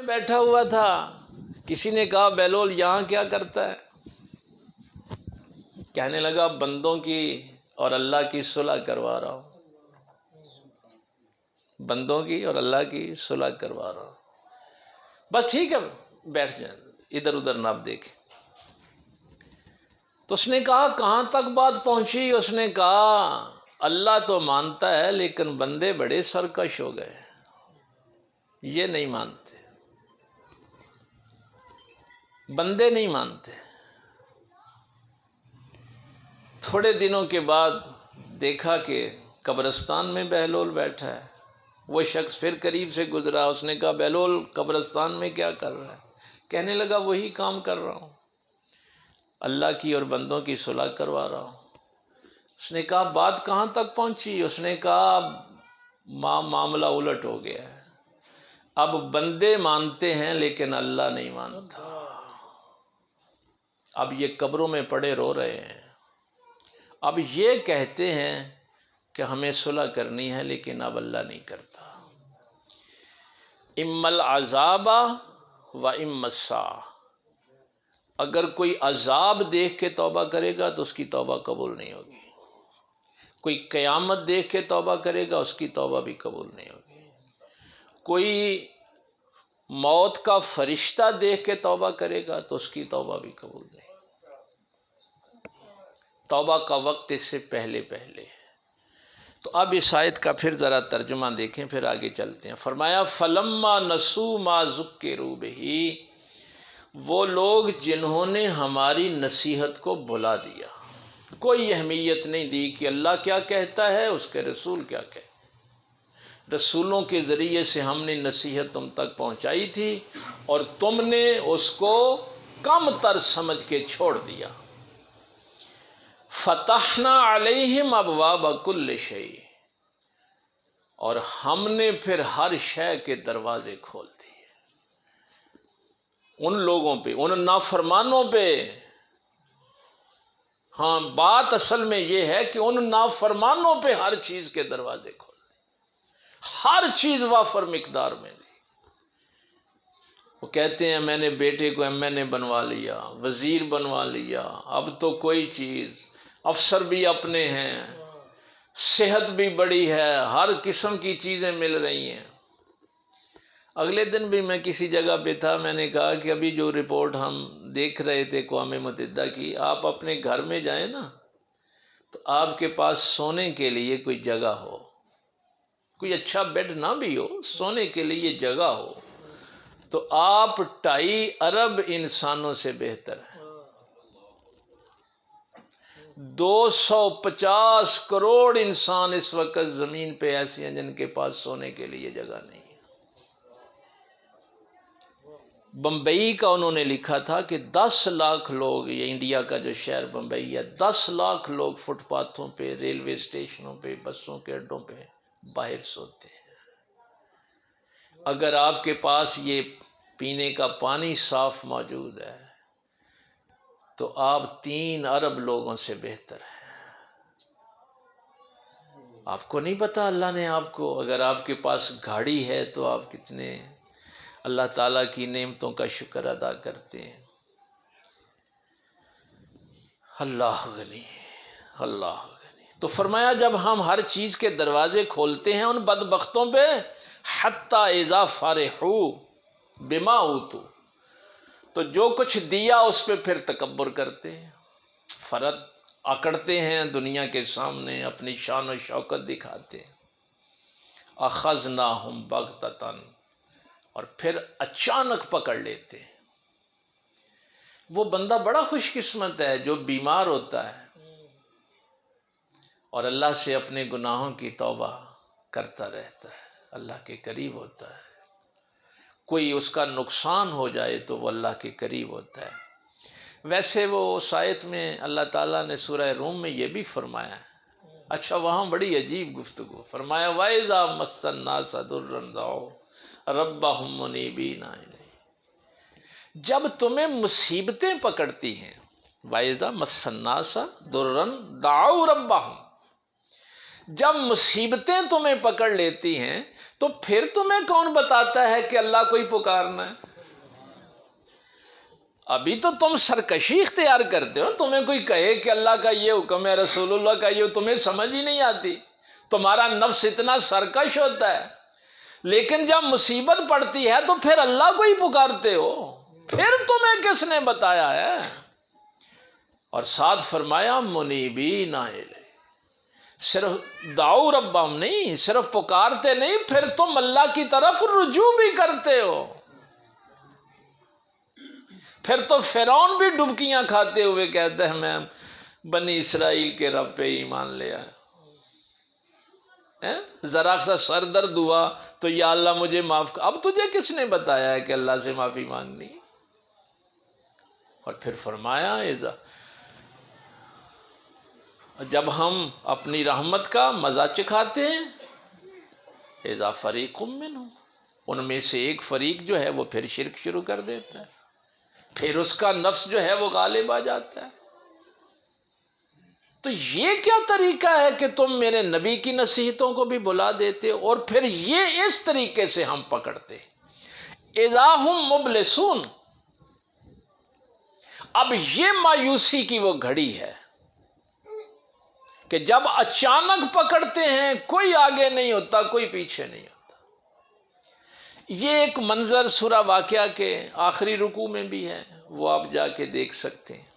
بیٹھا ہوا تھا، کسی نے کہا بہلول یہاں کیا کرتا ہے؟ کہنے لگا بندوں کی اور اللہ کی صلح کروا رہا ہوں، بندوں کی اور اللہ کی صلح کروا رہا ہوں۔ بس ٹھیک ہے، بیٹھ جائیں، ادھر ادھر نہ دیکھیں۔ تو اس نے کہا کہاں تک بات پہنچی؟ اس نے کہا اللہ تو مانتا ہے لیکن بندے بڑے سرکش ہو گئے، یہ نہیں مانتے، بندے نہیں مانتے۔ تھوڑے دنوں کے بعد دیکھا کہ قبرستان میں بہلول بیٹھا ہے۔ وہ شخص پھر قریب سے گزرا، اس نے کہا بہلول قبرستان میں کیا کر رہا ہے؟ کہنے لگا وہی کام کر رہا ہوں، اللہ کی اور بندوں کی صلح کروا رہا ہوں۔ اس نے کہا بات کہاں تک پہنچی؟ اس نے کہا معاملہ الٹ ہو گیا ہے، اب بندے مانتے ہیں لیکن اللہ نہیں مانتا، اب یہ قبروں میں پڑے رو رہے ہیں، اب یہ کہتے ہیں کہ ہمیں صلح کرنی ہے لیکن اب اللہ نہیں کرتا۔ اما العذاب و اما الساعہ، اگر کوئی عذاب دیکھ کے توبہ کرے گا تو اس کی توبہ قبول نہیں ہوگی، کوئی قیامت دیکھ کے توبہ کرے گا اس کی توبہ بھی قبول نہیں ہوگی، کوئی موت کا فرشتہ دیکھ کے توبہ کرے گا تو اس کی توبہ بھی قبول نہیں۔ توبہ کا وقت اس سے پہلے پہلے ہے۔ تو اب اس آیت کا پھر ذرا ترجمہ دیکھیں، پھر آگے چلتے ہیں۔ فرمایا فَلَمَّا نَسُوا مَا ذُكِّرُوا بِهِ، وہ لوگ جنہوں نے ہماری نصیحت کو بھلا دیا، کوئی اہمیت نہیں دی کہ اللہ کیا کہتا ہے، اس کے رسول کیا کہتے ہیں۔ رسولوں کے ذریعے سے ہم نے نصیحت تم تک پہنچائی تھی اور تم نے اس کو کم تر سمجھ کے چھوڑ دیا۔ فتحنا علیہم ابواب کل شیء، اور ہم نے پھر ہر شے کے دروازے کھول دیے ان لوگوں پہ، ان نافرمانوں پہ۔ ہاں، بات اصل میں یہ ہے کہ ان نافرمانوں پہ ہر چیز کے دروازے کھول دیے، ہر چیز وافر مقدار میں دی۔ وہ کہتے ہیں میں نے بیٹے کو ایم این اے بنوا لیا، وزیر بنوا لیا، اب تو کوئی چیز، افسر بھی اپنے ہیں، صحت بھی بڑی ہے، ہر قسم کی چیزیں مل رہی ہیں۔ اگلے دن بھی میں کسی جگہ پہ تھا، میں نے کہا کہ ابھی جو رپورٹ ہم دیکھ رہے تھے اقوام متحدہ کی، آپ اپنے گھر میں جائیں نا تو آپ کے پاس سونے کے لیے کوئی جگہ ہو، کوئی اچھا بیڈ نہ بھی ہو، سونے کے لیے جگہ ہو، تو آپ 2.5 ارب انسانوں سے بہتر ہیں۔ 250 کروڑ انسان اس وقت زمین پہ ایسے ہیں جن کے پاس سونے کے لیے جگہ نہیں ہے۔ بمبئی کا انہوں نے لکھا تھا کہ 10 لاکھ لوگ، یہ انڈیا کا جو شہر بمبئی ہے، 10 لاکھ لوگ فٹ پاتھوں پہ، ریلوے اسٹیشنوں پہ، بسوں کے اڈوں پہ باہر سوتے ہیں۔ اگر آپ کے پاس یہ پینے کا پانی صاف موجود ہے تو آپ 3 ارب لوگوں سے بہتر ہیں۔ آپ کو نہیں پتا اللہ نے آپ کو، اگر آپ کے پاس گاڑی ہے تو آپ کتنے اللہ تعالیٰ کی نعمتوں کا شکر ادا کرتے ہیں۔ اللہ غنی، اللہ غنی۔ تو فرمایا جب ہم ہر چیز کے دروازے کھولتے ہیں ان بدبختوں پہ، حتی اذا فرحوا بما اوتوا، تو جو کچھ دیا اس پہ پھر تکبر کرتے ہیں، فرد اکڑتے ہیں دنیا کے سامنے، اپنی شان و شوکت دکھاتے ہیں۔ اخذناہم بغتۃ، اور پھر اچانک پکڑ لیتے ہیں۔ وہ بندہ بڑا خوش قسمت ہے جو بیمار ہوتا ہے اور اللہ سے اپنے گناہوں کی توبہ کرتا رہتا ہے، اللہ کے قریب ہوتا ہے۔ کوئی اس کا نقصان ہو جائے تو وہ اللہ کے قریب ہوتا ہے۔ ویسے وہ اس آیت میں اللہ تعالیٰ نے سورہ روم میں یہ بھی فرمایا ہے، اچھا وہاں بڑی عجیب گفتگو، فرمایا وَإِذَا مَسَّ النَّاسَ ضُرٌّ دَعَوْا رَبَّهُم مُنِيبِينَ إِلَيْهِ، جب تمہیں مصیبتیں پکڑتی ہیں، وَإِذَا مَسَّ النَّاسَ ضُرٌّ دَعَوْا رَبَّهُم، جب مصیبتیں تمہیں پکڑ لیتی ہیں تو پھر تمہیں کون بتاتا ہے کہ اللہ کو ہی پکارنا ہے؟ ابھی تو تم سرکشی اختیار کرتے ہو، تمہیں کوئی کہے کہ اللہ کا یہ حکم ہے، رسول اللہ کا یہ، تمہیں سمجھ ہی نہیں آتی، تمہارا نفس اتنا سرکش ہوتا ہے۔ لیکن جب مصیبت پڑتی ہے تو پھر اللہ کو ہی پکارتے ہو، پھر تمہیں کس نے بتایا ہے؟ اور ساتھ فرمایا منیبین الیہ، صرف دعو ربہم نہیں، صرف پکارتے نہیں، پھر تم اللہ کی طرف رجوع بھی کرتے ہو۔ پھر تو فرعون بھی ڈبکیاں کھاتے ہوئے کہتا ہے میں بنی اسرائیل کے رب پہ ایمان لے آیا، ذرا سا سر درد ہوا تو یا اللہ مجھے معاف کر۔ اب تجھے کس نے بتایا ہے کہ اللہ سے معافی مانگنی؟ اور پھر فرمایا جب ہم اپنی رحمت کا مزہ چکھاتے ہیں، اذا فریق منہم، ان میں سے ایک فریق جو ہے وہ پھر شرک شروع کر دیتا ہے، پھر اس کا نفس جو ہے وہ غالب آ جاتا ہے۔ تو یہ کیا طریقہ ہے کہ تم میرے نبی کی نصیحتوں کو بھی بلا دیتے اور پھر یہ اس طریقے سے ہم پکڑتے؟ اذا ہم مبلسون، اب یہ مایوسی کی وہ گھڑی ہے کہ جب اچانک پکڑتے ہیں، کوئی آگے نہیں ہوتا، کوئی پیچھے نہیں ہوتا۔ یہ ایک منظر سورہ واقعہ کے آخری رکوع میں بھی ہے، وہ آپ جا کے دیکھ سکتے ہیں۔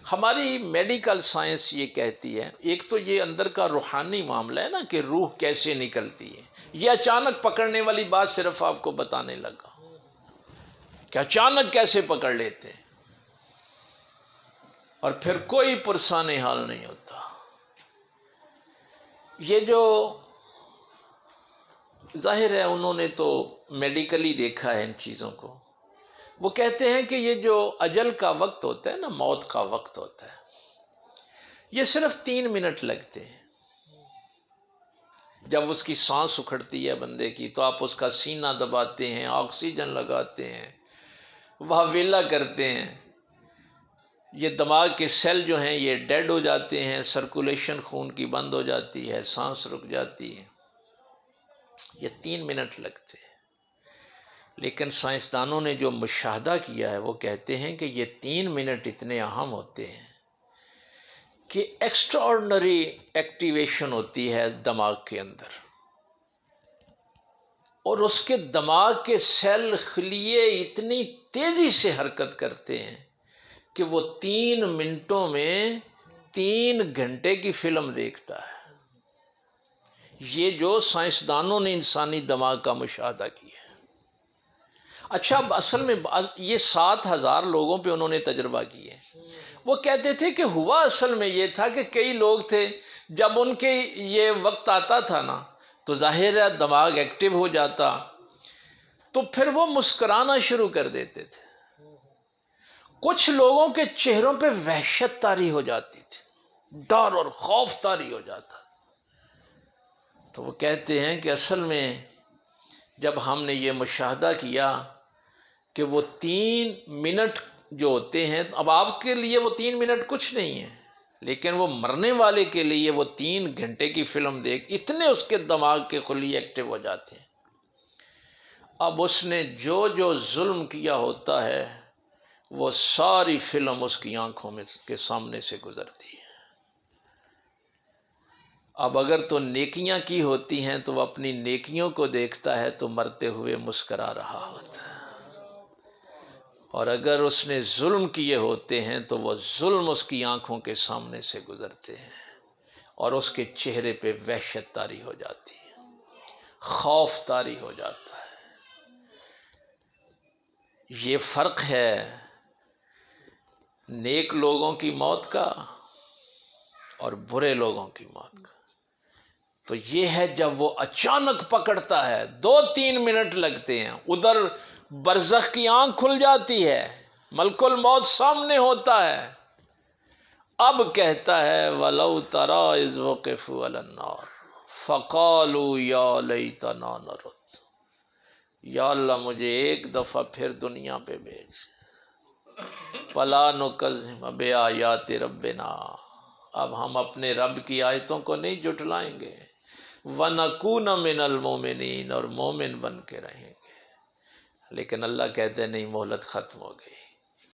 ہماری میڈیکل سائنس یہ کہتی ہے، ایک تو یہ اندر کا روحانی معاملہ ہے نا کہ روح کیسے نکلتی ہے، یہ اچانک پکڑنے والی بات صرف آپ کو بتانے لگا کہ اچانک کیسے پکڑ لیتے ہیں، اور پھر کوئی پرسان حال نہیں ہوتا۔ یہ جو ظاہر ہے انہوں نے تو میڈیکلی دیکھا ہے ان چیزوں کو، وہ کہتے ہیں کہ یہ جو اجل کا وقت ہوتا ہے نا، موت کا وقت ہوتا ہے، یہ صرف 3 منٹ لگتے ہیں۔ جب اس کی سانس اکھڑتی ہے بندے کی تو آپ اس کا سینہ دباتے ہیں، آکسیجن لگاتے ہیں، واویلا کرتے ہیں، یہ دماغ کے سیل جو ہیں یہ ڈیڈ ہو جاتے ہیں، سرکولیشن خون کی بند ہو جاتی ہے، سانس رک جاتی ہے، یہ 3 منٹ لگتے ہیں۔ لیکن سائنسدانوں نے جو مشاہدہ کیا ہے وہ کہتے ہیں کہ یہ 3 منٹ اتنے اہم ہوتے ہیں کہ ایکسٹرا آرڈنری ایکٹیویشن ہوتی ہے دماغ کے اندر، اور اس کے دماغ کے سیل خلیے اتنی تیزی سے حرکت کرتے ہیں کہ وہ 3 منٹوں میں 3 گھنٹے کی فلم دیکھتا ہے۔ یہ جو سائنسدانوں نے انسانی دماغ کا مشاہدہ کیا ہے۔ اچھا، اصل میں یہ 7,000 لوگوں پہ انہوں نے تجربہ کیے، وہ کہتے تھے کہ ہوا اصل میں یہ تھا کہ کئی لوگ تھے جب ان کے یہ وقت آتا تھا نا تو ظاہر ہے دماغ ایکٹیو ہو جاتا، تو پھر وہ مسکرانا شروع کر دیتے تھے، کچھ لوگوں کے چہروں پہ وحشت طاری ہو جاتی تھی، ڈر اور خوف طاری ہو جاتا۔ تو وہ کہتے ہیں کہ اصل میں جب ہم نے یہ مشاہدہ کیا کہ وہ 3 منٹ جو ہوتے ہیں، اب آپ کے لیے وہ 3 منٹ کچھ نہیں ہے، لیکن وہ مرنے والے کے لیے وہ 3 گھنٹے کی فلم دیکھ اتنے اس کے دماغ کے خلیے ایکٹیو ہو جاتے ہیں۔ اب اس نے جو جو ظلم کیا ہوتا ہے وہ ساری فلم اس کی آنکھوں میں کے سامنے سے گزرتی ہے۔ اب اگر تو نیکیاں کی ہوتی ہیں تو وہ اپنی نیکیوں کو دیکھتا ہے تو مرتے ہوئے مسکرا رہا ہوتا ہے، اور اگر اس نے ظلم کیے ہوتے ہیں تو وہ ظلم اس کی آنکھوں کے سامنے سے گزرتے ہیں اور اس کے چہرے پہ وحشت طاری ہو جاتی ہے، خوف طاری ہو جاتا ہے۔ یہ فرق ہے نیک لوگوں کی موت کا اور برے لوگوں کی موت کا۔ تو یہ ہے جب وہ اچانک پکڑتا ہے، 2-3 منٹ لگتے ہیں، ادھر برزخ کی آنکھ کھل جاتی ہے، ملک الموت سامنے ہوتا ہے، اب کہتا ہے وَلَوْ تَرَىٰ إِذْ وُقِفُوا عَلَى النَّارِ فَقَالُوا يَا لَيْتَنَا نُرَدُّ، یا اللہ مجھے ایک دفعہ پھر دنیا پہ بھیج، فَلَا نُكَذِّبَ بِآيَاتِ رَبِّنَا، اب ہم اپنے رب کی آیتوں کو نہیں جھٹلائیں گے، وَنَكُونَ مِنَ الْمُؤْمِنِينَ، اور مومن بن کے رہیں گے۔ لیکن اللہ کہتے ہیں نہیں، مہلت ختم ہو گئی۔